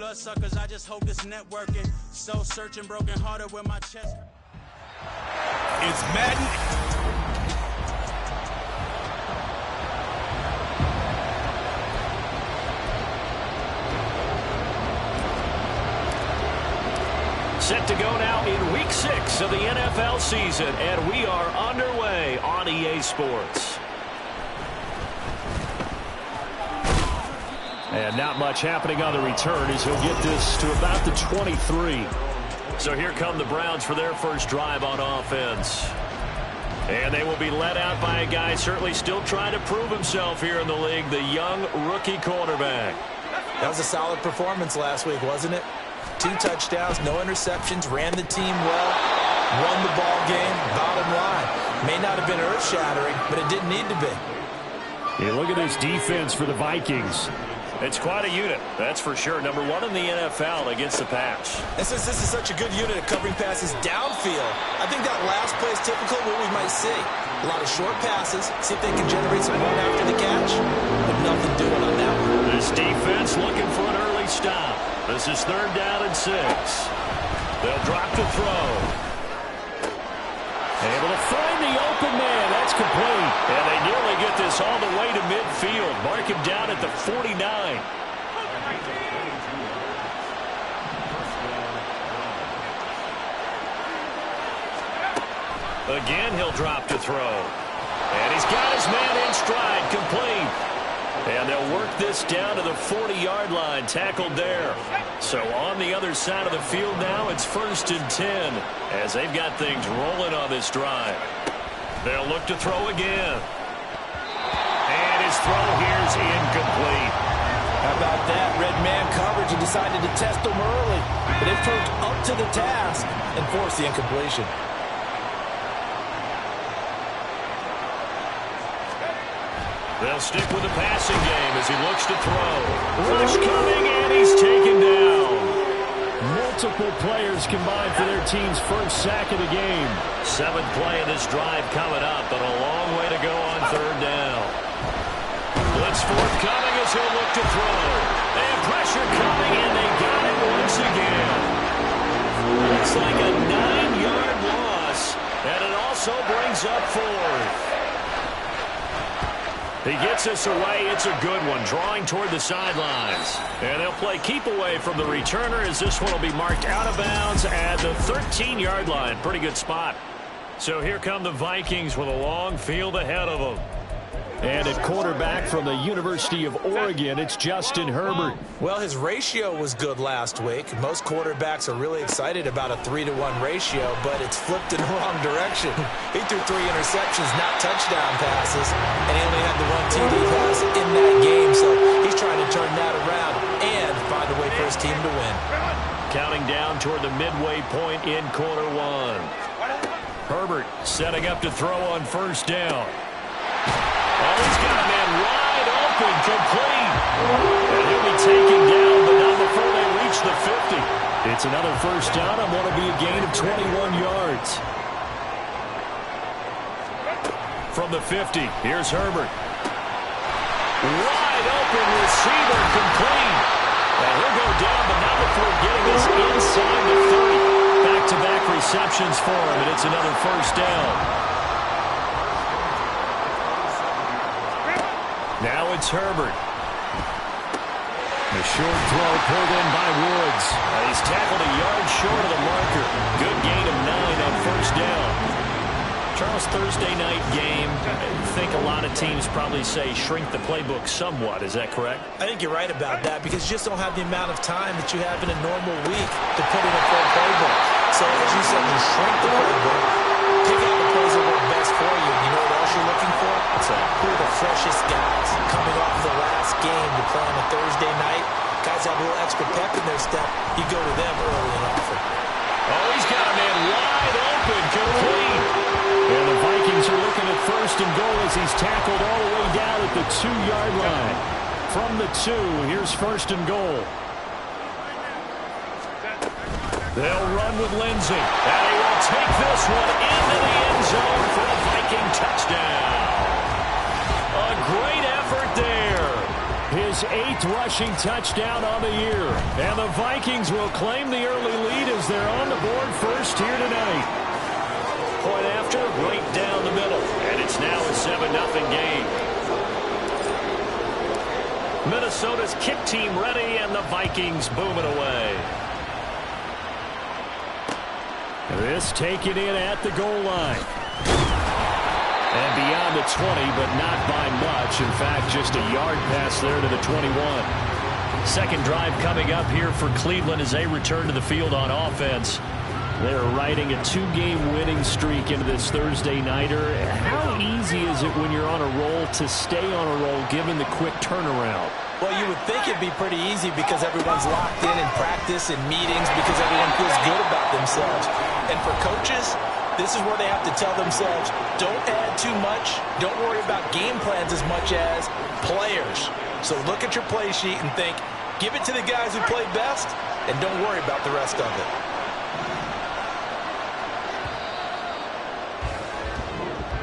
bloodsuckers, I just hope this networking. So searching, broken hearted with my chest. It's Madden. Set to go now in Week 6 of the NFL season, and we are underway on EA Sports. And not much happening on the return as he'll get this to about the 23. So here come the Browns for their first drive on offense. And they will be led out by a guy certainly still trying to prove himself here in the league, the young rookie quarterback. That was a solid performance last week, wasn't it? 2 touchdowns, no interceptions, ran the team well, won the ball game, bottom line. May not have been earth-shattering, but it didn't need to be. Yeah, look at this defense for the Vikings. It's quite a unit, that's for sure. Number 1 in the NFL against the pass. And since this is such a good unit at covering passes downfield, I think that last play is typical of what we might see. A lot of short passes, see if they can generate some run after the catch, but nothing doing on that one. This defense looking for an early stop. This is 3rd down and 6. They'll drop to throw. Able to find the open man. That's complete. And they nearly get this all the way to midfield. Mark him down at the 49. Again, he'll drop to throw. And he's got his man in stride, complete. And they'll work this down to the 40-yard line, tackled there. So on the other side of the field now, it's 1st and 10 as they've got things rolling on this drive. They'll look to throw again. And his throw here's incomplete. How about that? Red man coverage and decided to test them early. But they've turned up to the task and forced the incompletion. They'll stick with the passing game as he looks to throw. Rush coming, and he's taken down. Multiple players combined for their team's first sack of the game. 7th play of this drive coming up, but a long way to go on 3rd down. Blitz forthcoming as he'll look to throw. They have pressure coming, and they got it once again. Looks like a 9-yard loss, and it also brings up 4th. He gets us away. It's a good one, drawing toward the sidelines. And they'll play keep away from the returner as this one will be marked out of bounds at the 13-yard line. Pretty good spot. So here come the Vikings with a long field ahead of them. And at quarterback from the University of Oregon, it's Justin Herbert. Well, his ratio was good last week. Most quarterbacks are really excited about a 3-to-1 ratio, but it's flipped in the wrong direction. He threw 3 interceptions, not touchdown passes, and he only had the 1 TD pass in that game, so he's trying to turn that around and find a way for his team to win. Counting down toward the midway point in quarter 1. Herbert setting up to throw on 1st down. Oh, he's got a man wide open, complete. And he'll be taken down, but not before they reach the 50. It's another 1st down and want to be a gain of 21 yards. From the 50, here's Herbert. Wide open receiver, complete. And he'll go down, but not before getting this inside the 30. Back-to-back receptions for him, and it's another 1st down. Now it's Herbert. The short throw pulled in by Woods. He's tackled a yard short of the marker. Good gain of 9 on 1st down. Charles, Thursday night game, I think a lot of teams probably say shrink the playbook somewhat. Is that correct? I think you're right about that because you just don't have the amount of time that you have in a normal week to put in a full playbook. So as you said, you shrink the playbook, pick out the plays that work best for you. You know what else you're looking for? Who are the freshest guys coming off the last game to play on a Thursday night? Guys have a little extra pep in their step. You go to them early and often. Oh, he's got a man wide open, complete. And the Vikings are looking at 1st and goal as he's tackled all the way down at the 2-yard line. From the 2, here's 1st and goal. They'll run with Lindsey. And he will take this one into the end zone for a Viking touchdown. A great effort there. His 8th rushing touchdown on the year. And the Vikings will claim the early lead as they're on the board first here tonight. Point after, right down the middle. And it's now a 7-0 game. Minnesota's kick team ready, and the Vikings boom it away. This taken in at the goal line. And beyond the 20, but not by much. In fact, just a yard pass there to the 21. Second drive coming up here for Cleveland as they return to the field on offense. They're riding a 2-game winning streak into this Thursday nighter. How easy is it when you're on a roll to stay on a roll given the quick turnaround? Well, you would think it'd be pretty easy because everyone's locked in practice and meetings because everyone feels good about themselves. And for coaches, this is where they have to tell themselves, don't add too much, don't worry about game plans as much as players. So look at your play sheet and think, give it to the guys who played best, and don't worry about the rest of it.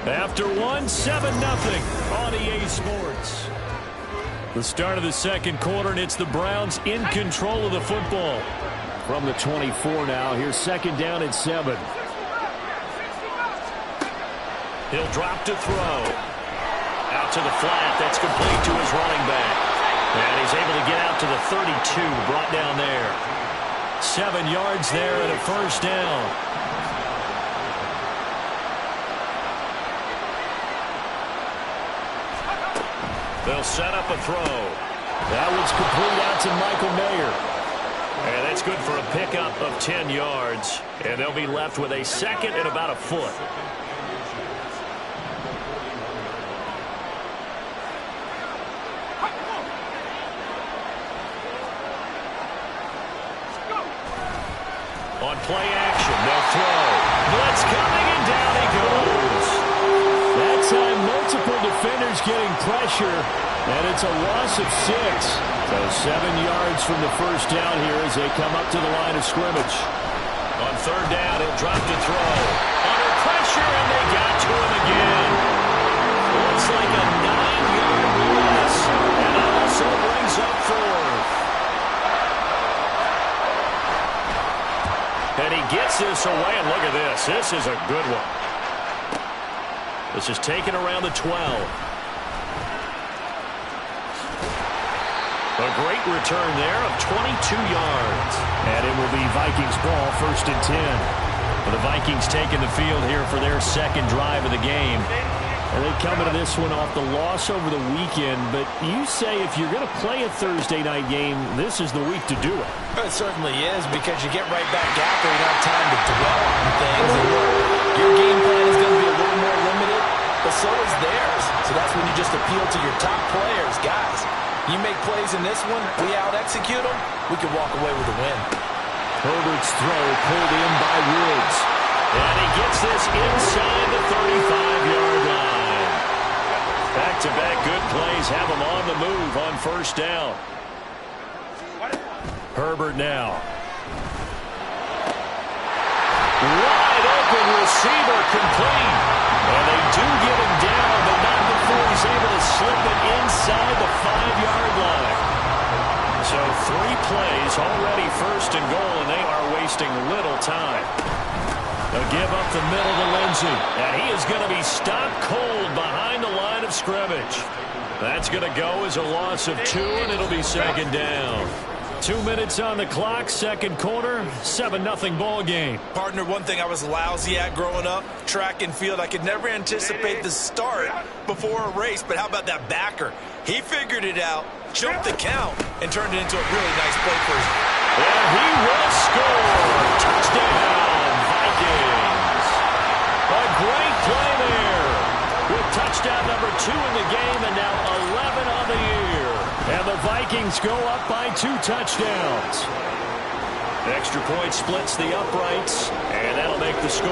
After 7-0 on EA Sports. The start of the second quarter, and it's the Browns in control of the football. From the 24 now, here's second down and 7. He'll drop to throw. Out to the flat. That's complete to his running back. And he's able to get out to the 32. Brought down there. 7 yards there and a first down. They'll set up a throw. That one's complete out to Michael Mayer. And that's good for a pickup of 10 yards. And they'll be left with a second and about a foot. On play action, they'll throw. Blitz coming, and down he goes. That time, multiple defenders getting pressure, and it's a loss of 6. So 7 yards from the first down here as they come up to the line of scrimmage. On third down, he'll drop to throw. Under pressure, and they got to him again. Looks like a 9-yard loss, and that also brings up 4th. And he gets this away, and look at this. This is a good one. This is taken around the 12. A great return there of 22 yards. And it will be Vikings ball, 1st and 10. The Vikings taking the field here for their second drive of the game. And they come into this one off the loss over the weekend. But you say if you're going to play a Thursday night game, this is the week to do it. It certainly is, because you get right back out there. You don't have time to dwell on things. And your game plan is going to be a little more limited, but so is theirs. So that's when you just appeal to your top players. Guys, you make plays in this one, we out-execute them, we can walk away with a win. Herbert's throw pulled in by Woods. And he gets this inside the 35-yard line. Back-to-back good plays have him on the move on first down. Herbert now. Wide open receiver complete. And they do get him down, but not before he's able to slip it inside the 5-yard line. So 3 plays already first and goal, and they are wasting little time. They'll give up the middle to Lindsey, and he is going to be stopped cold behind the line of scrimmage. That's going to go as a loss of 2, and it'll be second down. 2 minutes on the clock, second quarter, 7-0 ball game. Partner, one thing I was lousy at growing up, track and field, I could never anticipate the start before a race, but how about that backer? He figured it out, jumped the count, and turned it into a really nice play for his. And he will score. Touchdown, Vikings. A great play there. With touchdown number 2 in the game, and now 11 on the year. And the Vikings go up by 2 touchdowns. Extra point splits the uprights, and that'll make the score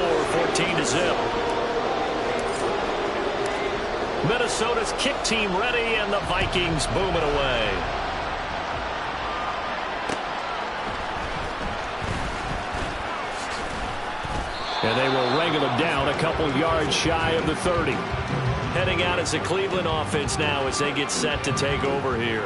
14-0. Minnesota's kick team ready, and the Vikings boom it away. And they will wrangle him down a couple yards shy of the 30. heading out as a Cleveland offense now as they get set to take over here.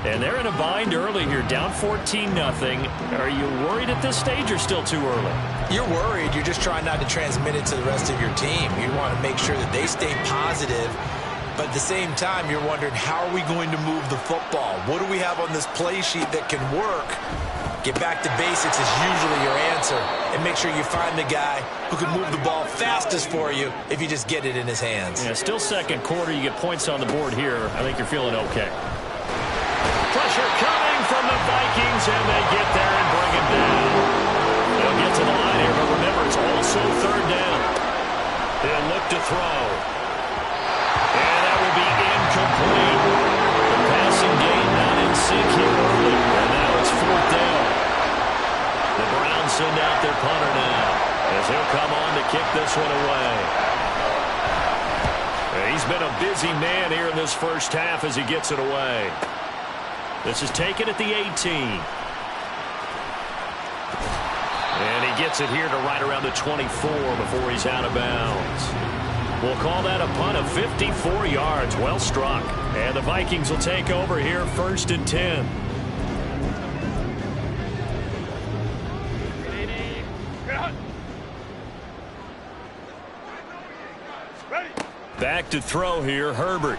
And they're in a bind early here, down 14-0. Are you worried at this stage or still too early? You're worried. You're just trying not to transmit it to the rest of your team. You want to make sure that they stay positive. But at the same time, you're wondering, how are we going to move the football? What do we have on this play sheet that can work? Get back to basics is usually your answer. And make sure you find the guy who can move the ball fastest for you if you just get it in his hands. Yeah, still second quarter. You get points on the board here. I think you're feeling okay. Pressure coming from the Vikings, and they get there and bring it down. They'll get to the line here, but remember, it's also third down. They'll look to throw. And that will be incomplete. The passing game not in sync here early, and now it's fourth down. The Browns send out their punter now, as he'll come on to kick this one away. He's been a busy man here in this first half as he gets it away. This is taken at the 18. And he gets it here to right around the 24 before he's out of bounds. We'll call that a punt of 54 yards. Well struck. And the Vikings will take over here, 1st and 10. Back to throw here, Herbert.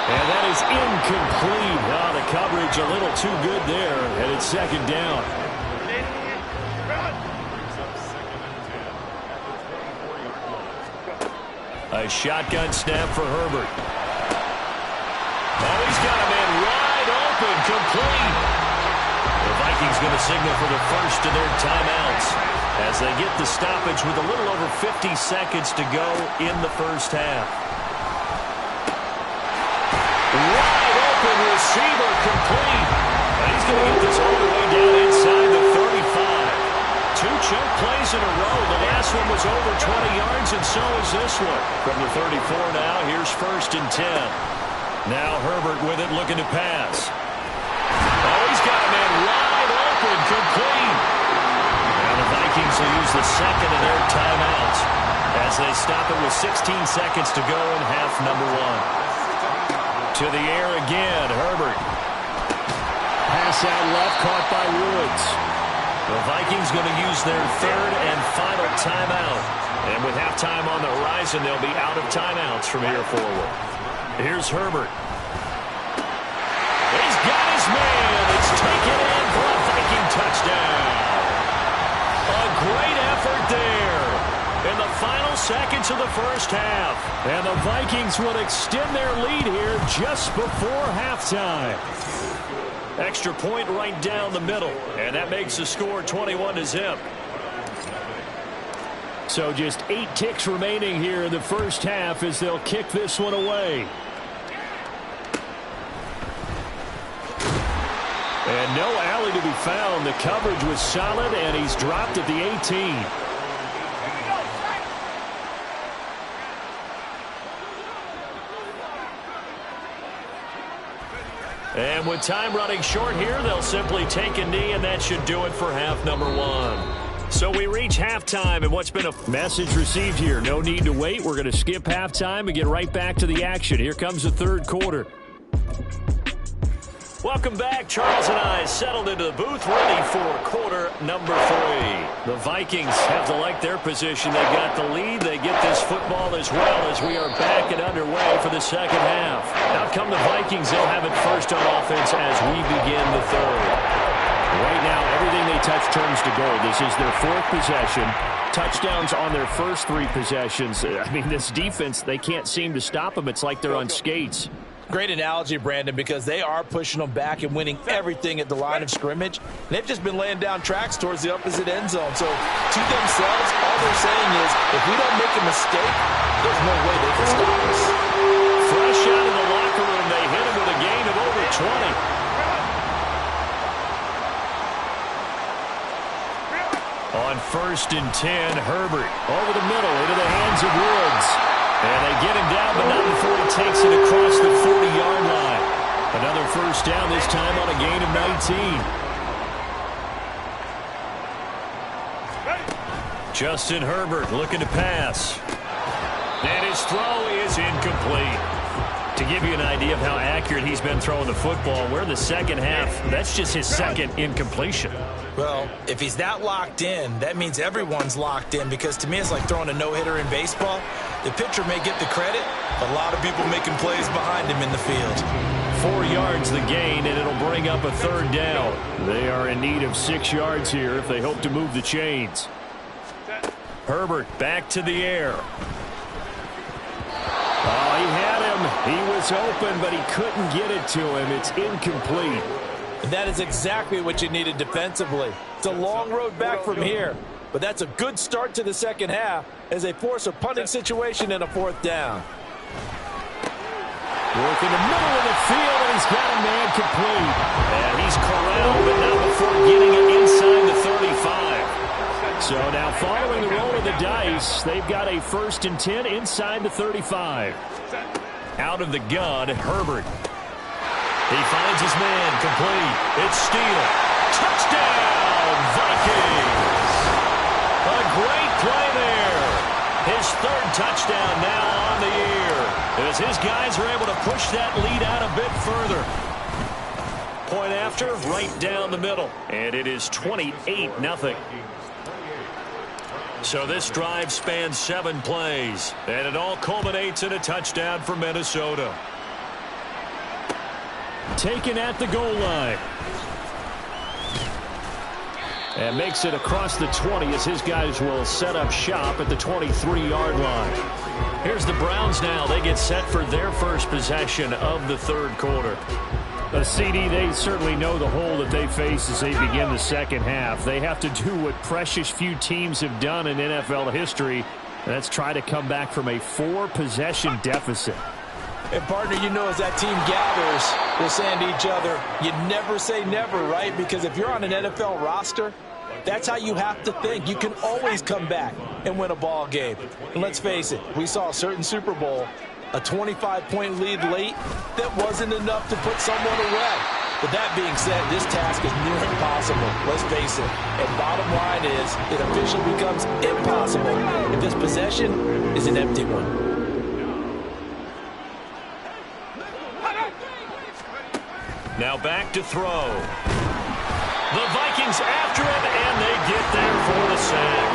And that is incomplete. Oh, the coverage a little too good there, and it's second down. A shotgun snap for Herbert. Oh, he's got a man wide open, complete. The Vikings going to signal for the first of their timeouts as they get the stoppage with a little over 50 seconds to go in the first half. Wide open receiver, complete. And he's going to get this all the way down inside the 35. 2 choke plays in a row. The last one was over 20 yards, and so is this one. From the 34 now, here's 1st and 10. Now Herbert with it, looking to pass. Oh, he's got a man wide open, complete. Now the Vikings will use the second of their timeouts as they stop it with 16 seconds to go in half number 1. To the air again, Herbert. Pass out left, caught by Woods. The Vikings going to use their 3rd and final timeout. And with halftime on the horizon, they'll be out of timeouts from here forward. Here's Herbert. He's got his man. It's taken in for a Viking touchdown. A great effort there in the final seconds of the first half. And the Vikings will extend their lead here just before halftime. Extra point right down the middle, and that makes the score 21-0. So just 8 ticks remaining here in the first half as they'll kick this one away. And no alley to be found. The coverage was solid, and he's dropped at the 18. And with time running short here, they'll simply take a knee, and that should do it for half number 1. So we reach halftime, and what's been a message received here. No need to wait. We're going to skip halftime and get right back to the action. Here comes the third quarter. Welcome back. Charles and I settled into the booth, ready for quarter number 3. The Vikings have to like their position. They got the lead. They get this football as well as we are back and underway for the second half. Out come the Vikings. They'll have it first on offense as we begin the third. Right now, everything they touch turns to gold. This is their 4th possession. Touchdowns on their first 3 possessions. I mean, this defense, they can't seem to stop them. It's like they're on skates. Great analogy, Brandon, because they are pushing them back and winning everything at the line of scrimmage. And they've just been laying down tracks towards the opposite end zone. So to themselves, all they're saying is, if we don't make a mistake, there's no way they can stop us. Fresh out of the locker room, they hit him with a gain of over 20. On 1st and 10, Herbert over the middle into the hands of Woods. And they get him down, but not before he takes it across the 40-yard line. Another first down, this time on a gain of 19. Justin Herbert looking to pass. And his throw is incomplete. To give you an idea of how accurate he's been throwing the football, we're in the second half. That's just his second incompletion. Well, if he's that locked in, that means everyone's locked in, because to me it's like throwing a no-hitter in baseball. The pitcher may get the credit, but a lot of people making plays behind him in the field. 4 yards the gain, and it'll bring up a third down. They are in need of 6 yards here if they hope to move the chains. Herbert back to the air. Oh, he had him. He was open, but he couldn't get it to him. It's incomplete. And that is exactly what you needed defensively. It's a long road back from here, but that's a good start to the second half as they force a punting situation and a fourth down. Work in the middle of the field, and he's got a man complete. And he's corralled, but not before getting it inside the 35. So now following the roll of the dice, they've got a 1st and 10 inside the 35. Out of the gun, Herbert. He finds his man, complete. It's Steele. Touchdown, Vikings! A great play there. His 3rd touchdown now on the year, as his guys are able to push that lead out a bit further. Point after, right down the middle. And it is 28-0. So this drive spans 7 plays, and it all culminates in a touchdown for Minnesota. Taken at the goal line. And makes it across the 20 as his guys will set up shop at the 23-yard line. Here's the Browns now. They get set for their first possession of the 3rd quarter. A CD, they certainly know the hole that they face as they begin the second half. They have to do what precious few teams have done in NFL history, and that's try to come back from a 4-possession deficit. And, partner, you know, as that team gathers, we're saying to each other, you never say never, right? Because if you're on an NFL roster, that's how you have to think. You can always come back and win a ball game. And let's face it, we saw a certain Super Bowl, a 25-point lead late, that wasn't enough to put someone away. But that being said, this task is near impossible. Let's face it. And bottom line is, it officially becomes impossible if this possession is an empty one. Now back to throw. The Vikings after him, and they get there for the sack.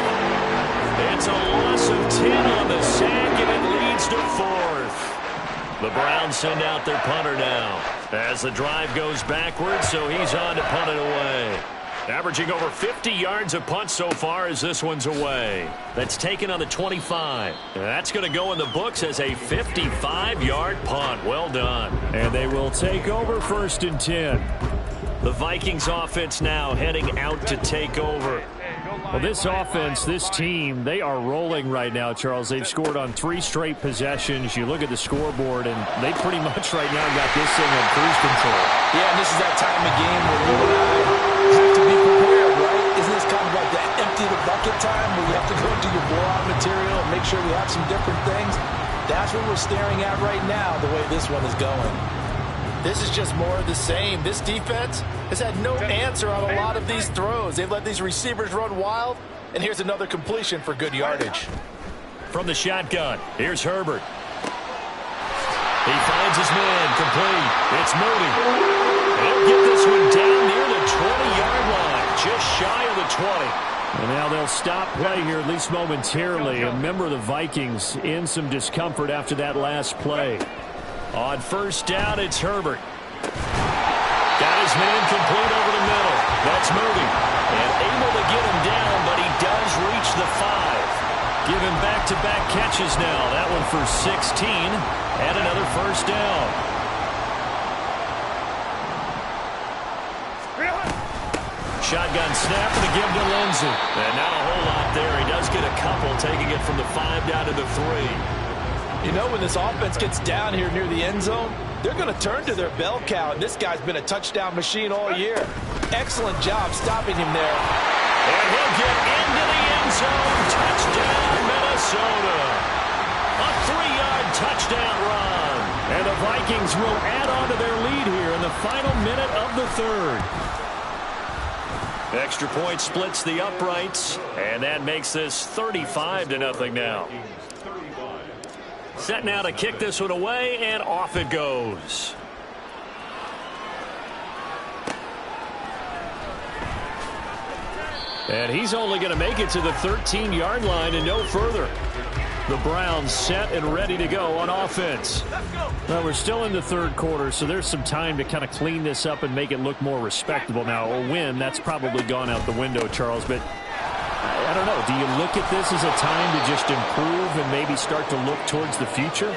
It's a loss of 10 on the sack, and it leads to 4th. The Browns send out their punter now as the drive goes backwards, so he's on to punt it away. Averaging over 50 yards a punt so far as this one's away. That's taken on the 25. And that's going to go in the books as a 55-yard punt. Well done. And they will take over 1st and 10. The Vikings offense now heading out to take over. Well, this offense, this team, they are rolling right now, Charles. They've scored on 3 straight possessions. You look at the scoreboard, and they pretty much right now got this thing on cruise control. Yeah, and this is that time of game where you and I have to be prepared, right? Isn't this kind of like that empty the bucket time where you have to go into your blowout material and make sure we have some different things? That's what we're staring at right now, the way this one is going. This is just more of the same. This defense has had no answer on a lot of these throws. They've let these receivers run wild, and here's another completion for good yardage. From the shotgun, here's Herbert. He finds his man, complete. It's Moody. They'll get this one down near the 20-yard line, just shy of the 20. And now they'll stop play here, at least momentarily. A member of the Vikings in some discomfort after that last play. On 1st down, it's Herbert. Got his man complete over the middle. That's Moody. And able to get him down, but he does reach the 5. Give him back-to-back catches now. That one for 16 and another 1st down. Shotgun snap and a give to Lindsey. And not a whole lot there. He does get a couple, taking it from the 5 down to the 3. You know, when this offense gets down here near the end zone, they're going to turn to their bell cow, and this guy's been a touchdown machine all year. Excellent job stopping him there. And he'll get into the end zone. Touchdown, Minnesota. A 3-yard touchdown run. And the Vikings will add on to their lead here in the final minute of the 3rd. Extra point splits the uprights, and that makes this 35-0 now. Set now to kick this one away, and off it goes. And he's only going to make it to the 13-yard line and no further. The Browns set and ready to go on offense. Well, we're still in the third quarter, so there's some time to kind of clean this up and make it look more respectable. Now, a win, that's probably gone out the window, Charles, but I don't know. Do you look at this as a time to just improve and maybe start to look towards the future?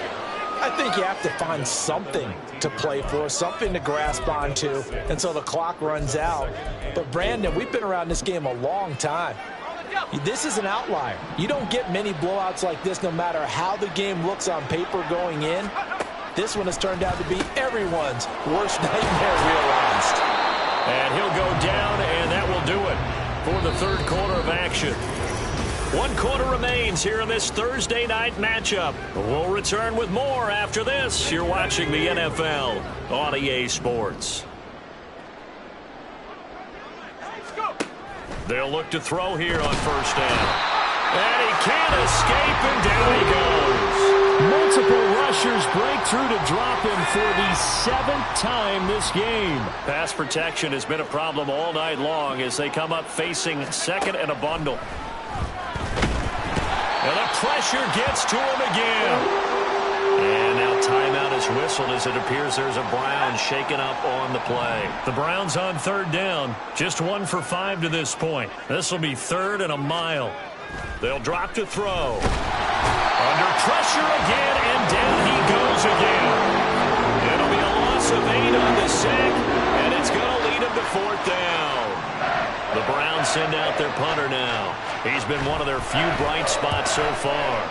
I think you have to find something to play for, something to grasp onto until the clock runs out. But, Brandon, we've been around this game a long time. This is an outlier. You don't get many blowouts like this no matter how the game looks on paper going in. This one has turned out to be everyone's worst nightmare realized. And he'll go down, and that will do it for the third quarter of action. 1 quarter remains here in this Thursday night matchup. We'll return with more after this. You're watching the NFL on EA Sports. They'll look to throw here on first down. And he can't escape, and down he goes. Multiple rushers break through to drop him for the 7th time this game. Pass protection has been a problem all night long as they come up facing second and a bundle. And the pressure gets to him again. And now timeout is whistled as it appears there's a Brown shaken up on the play. The Browns on third down, just 1 for 5 to this point. This will be 3rd and a mile. They'll drop to throw. Under pressure again, and down he goes again. It'll be a loss of 8 on the sack, and it's going to lead him to 4th down. The Browns send out their punter now. He's been one of their few bright spots so far.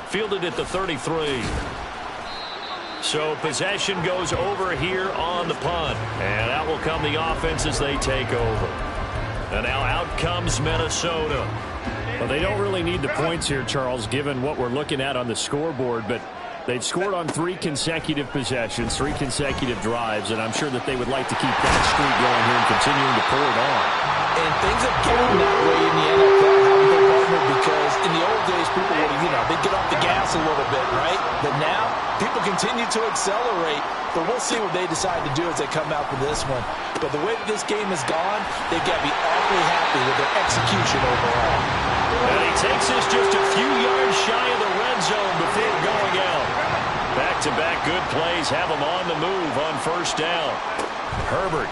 Fielded at the 33. So possession goes over here on the punt. And out will come the offense as they take over. And now out comes Minnesota. Well, they don't really need the points here, Charles, given what we're looking at on the scoreboard. But they've scored on 3 consecutive possessions, 3 consecutive drives. And I'm sure that they would like to keep that streak going here and continuing to pull it on. And things have gotten that way in the NFL, haven't they, partner? Because in the old days, people would, they'd get off the gas a little bit, right? But now, people continue to accelerate. But we'll see what they decide to do as they come out for this one. But the way that this game has gone, they've got to be awfully happy with their execution overall. And he takes this just a few yards shy of the red zone before going out. Back-to-back good plays have him on the move on first down. Herbert.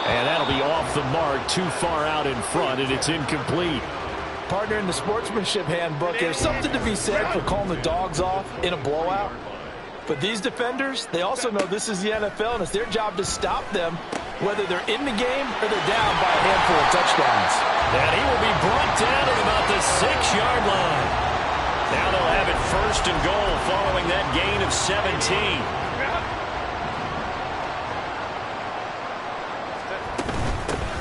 And that'll be off the mark, too far out in front, and it's incomplete. Partner, in the sportsmanship handbook, there's something to be said for calling the dogs off in a blowout. But these defenders, they also know this is the NFL, and it's their job to stop them, whether they're in the game or they're down by a handful of touchdowns. And he will be brought down at about the 6-yard line. Now they'll have it 1st and goal following that gain of 17.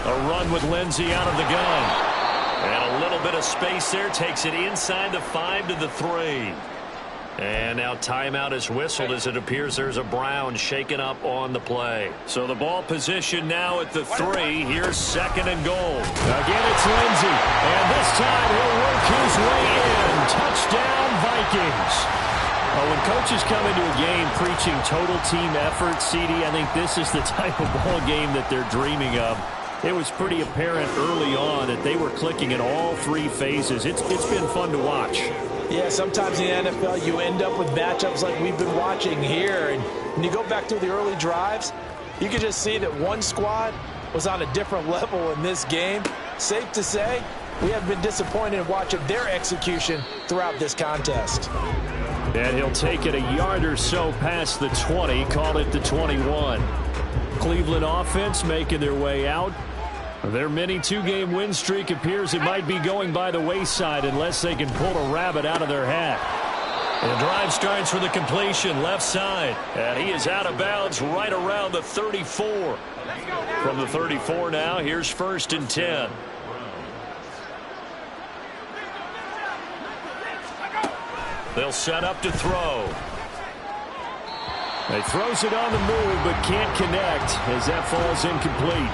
A run with Lindsey out of the gun. And a little bit of space there takes it inside the 5 to the 3. And now timeout is whistled as it appears there's a Brown shaken up on the play. So the ball position now at the 3. Here's 2nd and goal. Again, it's Lindsey. And this time he'll work his way in. Touchdown, Vikings. Well, when coaches come into a game preaching total team effort, CD, I think this is the type of ball game that they're dreaming of. It was pretty apparent early on that they were clicking in all 3 phases. It's been fun to watch. Yeah, sometimes in the NFL you end up with matchups like we've been watching here. And when you go back to the early drives, you can just see that one squad was on a different level in this game. Safe to say, we have been disappointed in watching their execution throughout this contest. And he'll take it a yard or so past the 20, call it the 21. Cleveland offense making their way out. Their mini 2-game win streak appears it might be going by the wayside unless they can pull a rabbit out of their hat. The drive starts for the completion, left side. And he is out of bounds right around the 34. From the 34 now, here's 1st and 10. They'll set up to throw. He throws it on the move but can't connect as that falls incomplete.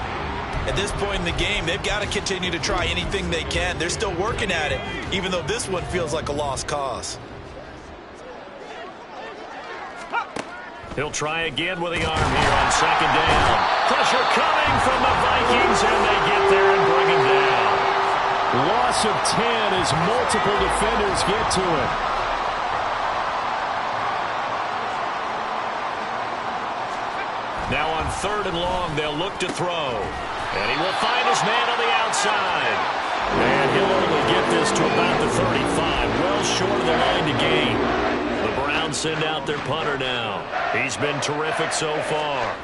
At this point in the game, they've got to continue to try anything they can. They're still working at it, even though this one feels like a lost cause. He'll try again with the arm here on second down. Pressure coming from the Vikings, and they get there and bring him down. Loss of 10 as multiple defenders get to it. Now on 3rd and long, they'll look to throw. And he will find his man on the outside. And he'll only get this to about the 35, well short of the line to gain. The Browns send out their punter now. He's been terrific so far.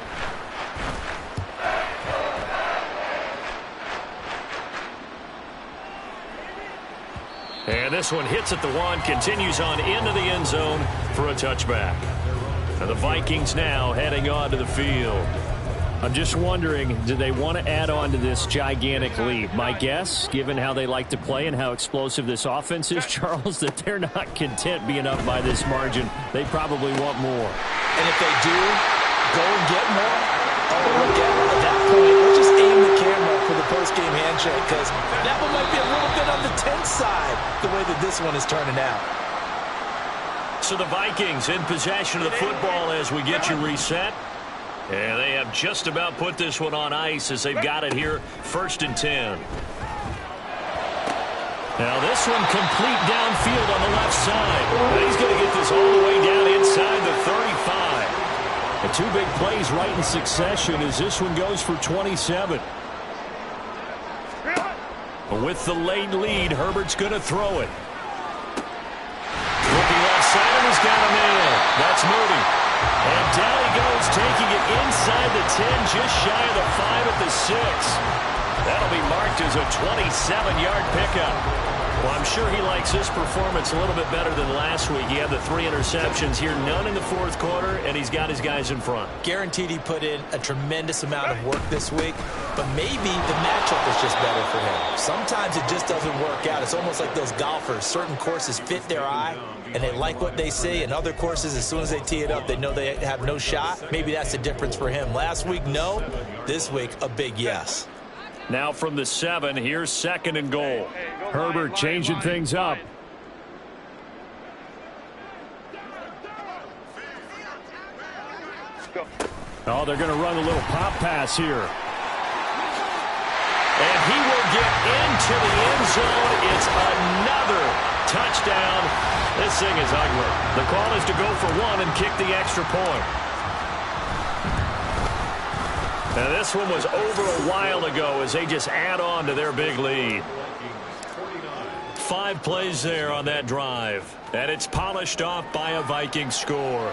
And this one hits at the 1, continues on into the end zone for a touchback. And the Vikings now heading on to the field. I'm just wondering, do they want to add on to this gigantic lead? My guess, given how they like to play and how explosive this offense is, Charles, that they're not content being up by this margin. They probably want more. And if they do go and get more, look at that point, we'll just aim the camera for the post-game handshake, because that one might be a little bit on the tense side, the way that this one is turning out. So the Vikings in possession of the football as we get you reset. And they have just about put this one on ice as they've got it here, 1st and 10. Now this one complete downfield on the left side. And he's going to get this all the way down inside the 35. And 2 big plays right in succession as this one goes for 27. With the late lead, Herbert's going to throw it. Looking left side, and he's got a man. That's Moody. And down he goes, taking it inside the 10, just shy of the 5 at the 6. That'll be marked as a 27-yard pickup. Well, I'm sure he likes this performance a little bit better than last week. He had the 3 interceptions here, none in the 4th quarter, and he's got his guys in front. Guaranteed he put in a tremendous amount of work this week, but maybe the matchup is just better for him. Sometimes it just doesn't work out. It's almost like those golfers. Certain courses fit their eye, and they like what they see, and other courses, as soon as they tee it up, they know they have no shot. Maybe that's the difference for him. Last week, no. This week, a big yes. Now from the 7, here's 2nd and goal. Herbert changing things up. Oh, they're going to run a little pop pass here. And he will get into the end zone. It's another touchdown. This thing is ugly. The call is to go for 1 and kick the extra point. Now this one was over a while ago as they just add on to their big lead. 5 plays there on that drive. And it's polished off by a Viking score.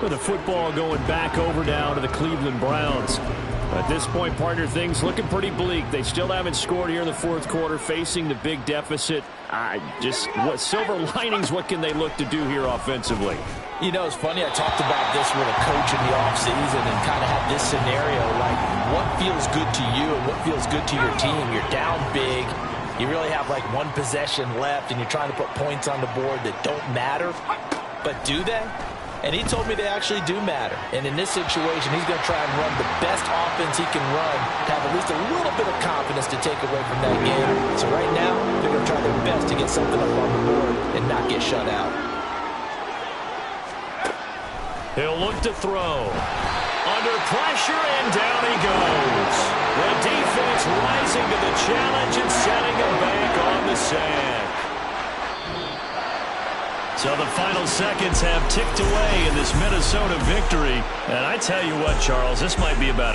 With the football going back over now to the Cleveland Browns. At this point, partner, things looking pretty bleak. They still haven't scored here in the 4th quarter, facing the big deficit. What silver linings, what can they look to do here offensively? You know, it's funny, I talked about this with a coach in the offseason and kind of had this scenario, like what feels good to you and what feels good to your team. You're down big. You really have like 1 possession left, and you're trying to put points on the board that don't matter. But do they? And he told me they actually do matter. And in this situation, he's going to try and run the best offense he can run to have at least a little bit of confidence to take away from that game. So right now, they're going to try their best to get something up on the board and not get shut out. He'll look to throw. Under pressure, and down he goes. The defense rising to the challenge and setting him back on the sack. So the final seconds have ticked away in this Minnesota victory. And I tell you what, Charles, this might be about